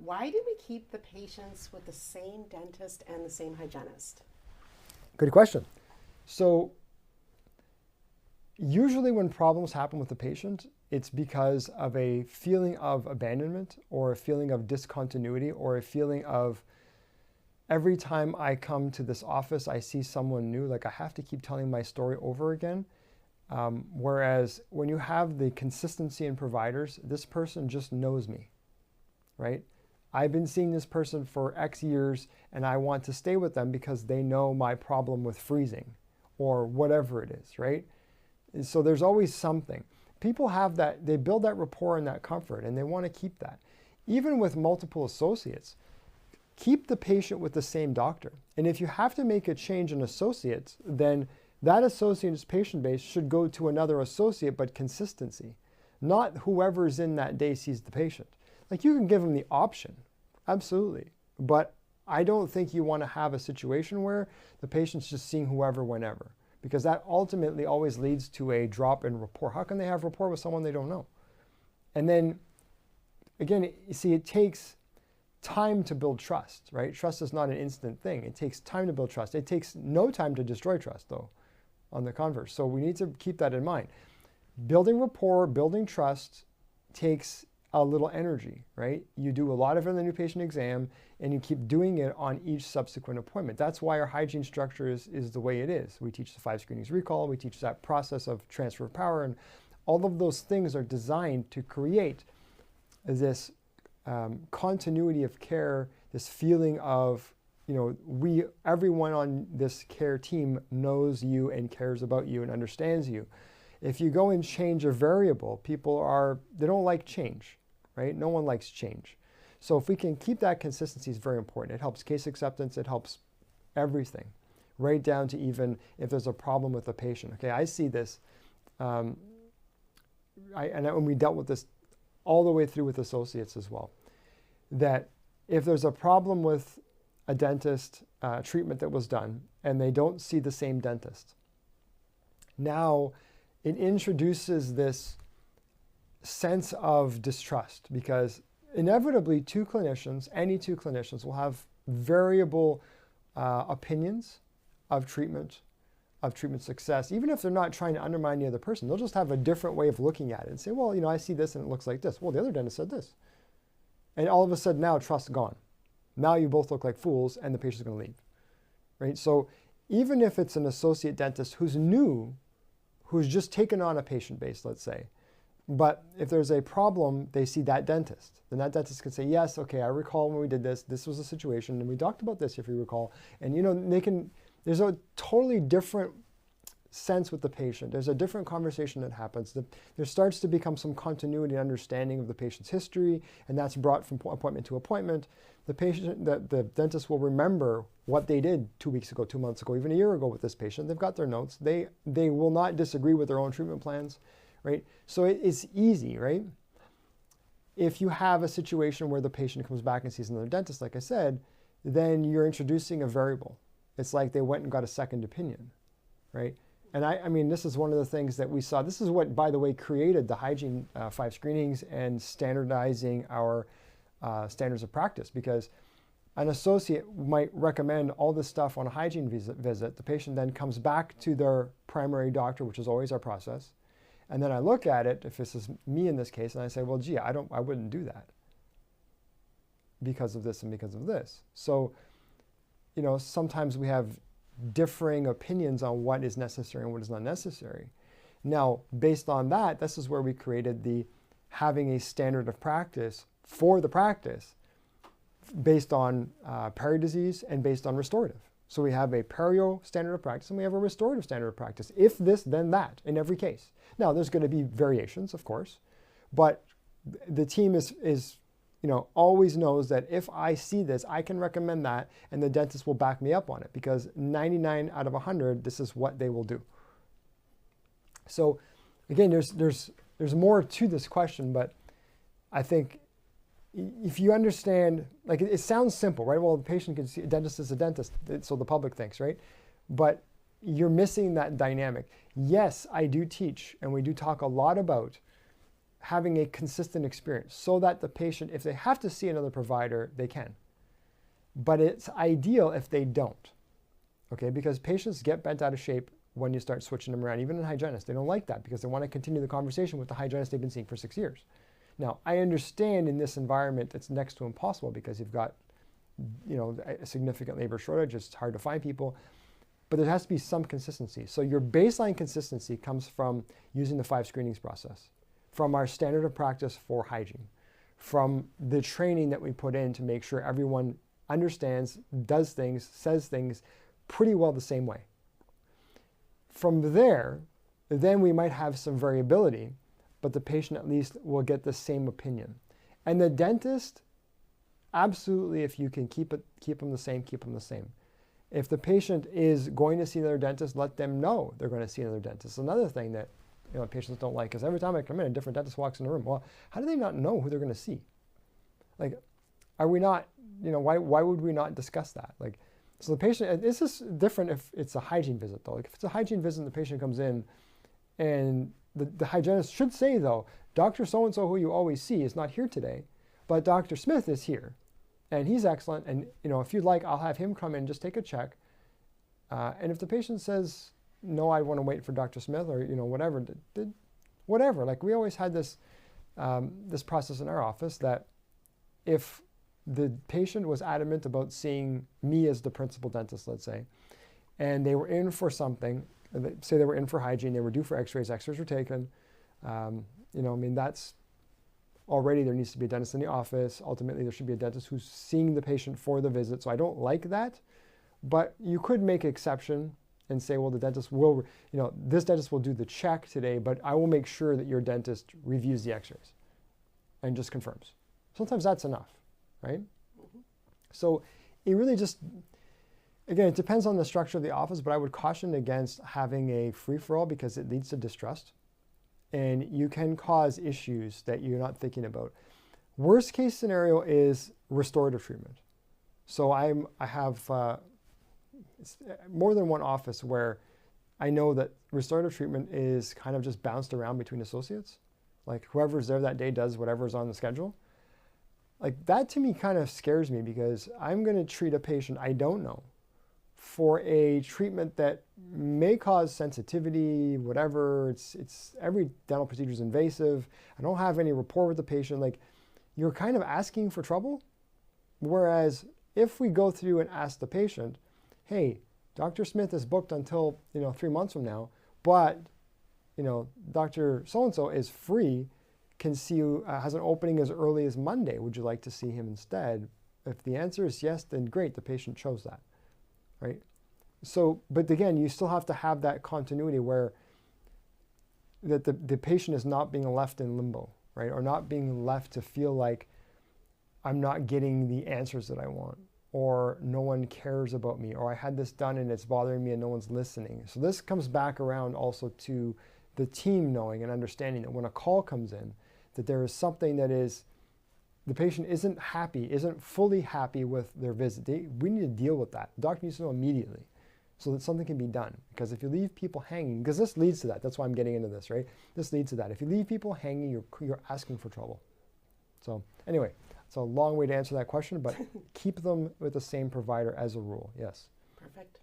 why do we keep the patients with the same dentist and the same hygienist? Good question. So usually when problems happen with the patient, it's because of a feeling of abandonment or a feeling of discontinuity or a feeling of every time I come to this office, I see someone new, like I have to keep telling my story over again. Whereas when you have the consistency in providers, this person just knows me, right? I've been seeing this person for X years and I want to stay with them because they know my problem with freezing or whatever it is, right? And so there's always something. People have that, they build that rapport and that comfort and they want to keep that. Even with multiple associates, keep the patient with the same doctor. And if you have to make a change in associates, then that associate's patient base should go to another associate, but consistency, not whoever's in that day sees the patient. Like you can give them the option, absolutely. But I don't think you want to have a situation where the patient's just seeing whoever, whenever, because that ultimately always leads to a drop in rapport. How can they have rapport with someone they don't know? And then again, you see, it takes time to build trust, right? Trust is not an instant thing. It takes time to build trust. It takes no time to destroy trust, though, on the converse. So we need to keep that in mind. Building rapport, building trust takes a little energy, right? You do a lot of it in the new patient exam and you keep doing it on each subsequent appointment. That's why our hygiene structure is the way it is. We teach the 5 screenings recall, we teach that process of transfer of power, and all of those things are designed to create this continuity of care, this feeling of, you know, everyone on this care team knows you and cares about you and understands you. If you go and change a variable, they don't like change, right? No one likes change. So if we can keep that consistency, is very important. It helps case acceptance, it helps everything, right down to even if there's a problem with the patient. Okay, I see this, and we dealt with this all the way through with associates as well, that if there's a problem with a dentist treatment that was done and they don't see the same dentist, now it introduces this sense of distrust, because inevitably any two clinicians will have variable opinions of treatment success. Even if they're not trying to undermine the other person, they'll just have a different way of looking at it and say, well, you know, I see this and it looks like this. Well, the other dentist said this. And all of a sudden now trust's gone. Now you both look like fools and the patient's going to leave, right? So even if it's an associate dentist who's new, who's just taken on a patient base, let's say, but if there's a problem, they see that dentist. Then that dentist can say, yes, okay, I recall when we did this, this was a situation, and we talked about this, if you recall. And you know, there's a totally different sense with the patient. There's a different conversation that happens. There starts to become some continuity and understanding of the patient's history, and that's brought from appointment to appointment. The dentist will remember what they did 2 weeks ago, 2 months ago, even a year ago with this patient. They've got their notes. They will not disagree with their own treatment plans, right? So it's easy, right? If you have a situation where the patient comes back and sees another dentist, like I said, then you're introducing a variable. It's like they went and got a second opinion, right? And I mean, this is one of the things that we saw. This is what, by the way, created the hygiene 5 screenings and standardizing our standards of practice, because an associate might recommend all this stuff on a hygiene visit. The patient then comes back to their primary doctor, which is always our process. And then I look at it, if this is me in this case, and I say, well, gee, I wouldn't do that because of this and because of this. So, you know, sometimes we have differing opinions on what is necessary and what is not necessary. Now, based on that, this is where we created the having a standard of practice for the practice based on peri disease and based on restorative. So we have a perio standard of practice and we have a restorative standard of practice. If this, then that in every case. Now, there's going to be variations, of course, but the team is you know, always knows that if I see this, I can recommend that, and the dentist will back me up on it, because 99 out of 100, this is what they will do. So again, there's more to this question, but I think if you understand, like it sounds simple, right? Well, the patient can see a dentist is a dentist, so the public thinks, right? But you're missing that dynamic. Yes, I do teach, and we do talk a lot about having a consistent experience so that the patient, if they have to see another provider, they can. But it's ideal if they don't, okay? Because patients get bent out of shape when you start switching them around, even in hygienists. They don't like that because they want to continue the conversation with the hygienist they've been seeing for 6 years. Now, I understand in this environment it's next to impossible because you've got, a significant labor shortage. It's hard to find people, but there has to be some consistency. So your baseline consistency comes from using the 5 screenings process, from our standard of practice for hygiene, from the training that we put in to make sure everyone understands, does things, says things pretty well the same way. From there, then we might have some variability, but the patient at least will get the same opinion. And the dentist, absolutely, if you can keep them the same, keep them the same. If the patient is going to see another dentist, let them know they're going to see another dentist. Another thing that patients don't like is every time I come in, a different dentist walks in the room. Well, how do they not know who they're going to see? Like, are we not, why would we not discuss that? Like, so the patient, this is different if it's a hygiene visit though. Like if it's a hygiene visit and the patient comes in and the hygienist should say though, Dr. So-and-so who you always see is not here today, but Dr. Smith is here and he's excellent. And if you'd like, I'll have him come in, just take a check. And if the patient says, no, I want to wait for Dr. Smith or, whatever. Like we always had this, this process in our office that if the patient was adamant about seeing me as the principal dentist, let's say, and they were in for something, say they were in for hygiene, they were due for x-rays were taken, that's already there needs to be a dentist in the office. Ultimately, there should be a dentist who's seeing the patient for the visit. So I don't like that, but you could make an exception and say, well, the dentist will, this dentist will do the check today, but I will make sure that your dentist reviews the x-rays and just confirms. Sometimes that's enough. Right? Mm-hmm. So it really just, again, it depends on the structure of the office, but I would caution against having a free-for-all because it leads to distrust and you can cause issues that you're not thinking about. Worst case scenario is restorative treatment. So I have more than one office where I know that restorative treatment is kind of just bounced around between associates. Like whoever's there that day does whatever's on the schedule. Like that to me kind of scares me because I'm going to treat a patient I don't know for a treatment that may cause sensitivity, whatever. It's every dental procedure is invasive. I don't have any rapport with the patient. Like you're kind of asking for trouble. Whereas if we go through and ask the patient, hey, Dr. Smith is booked until 3 months from now, but Dr. So-and-so is free, can see you, has an opening as early as Monday. Would you like to see him instead? If the answer is yes, then great, the patient chose that, right? So, but again, you still have to have that continuity where that the patient is not being left in limbo, right? Or not being left to feel like I'm not getting the answers that I want, or no one cares about me, or I had this done and it's bothering me and no one's listening. So this comes back around also to the team knowing and understanding that when a call comes in, that there is something that is, the patient isn't happy, isn't fully happy with their visit. We need to deal with that. The doctor needs to know immediately so that something can be done. Because if you leave people hanging, because this leads to that, that's why I'm getting into this, right? This leads to that. If you leave people hanging, you're asking for trouble. So anyway, it's a long way to answer that question, but keep them with the same provider as a rule, yes. Perfect.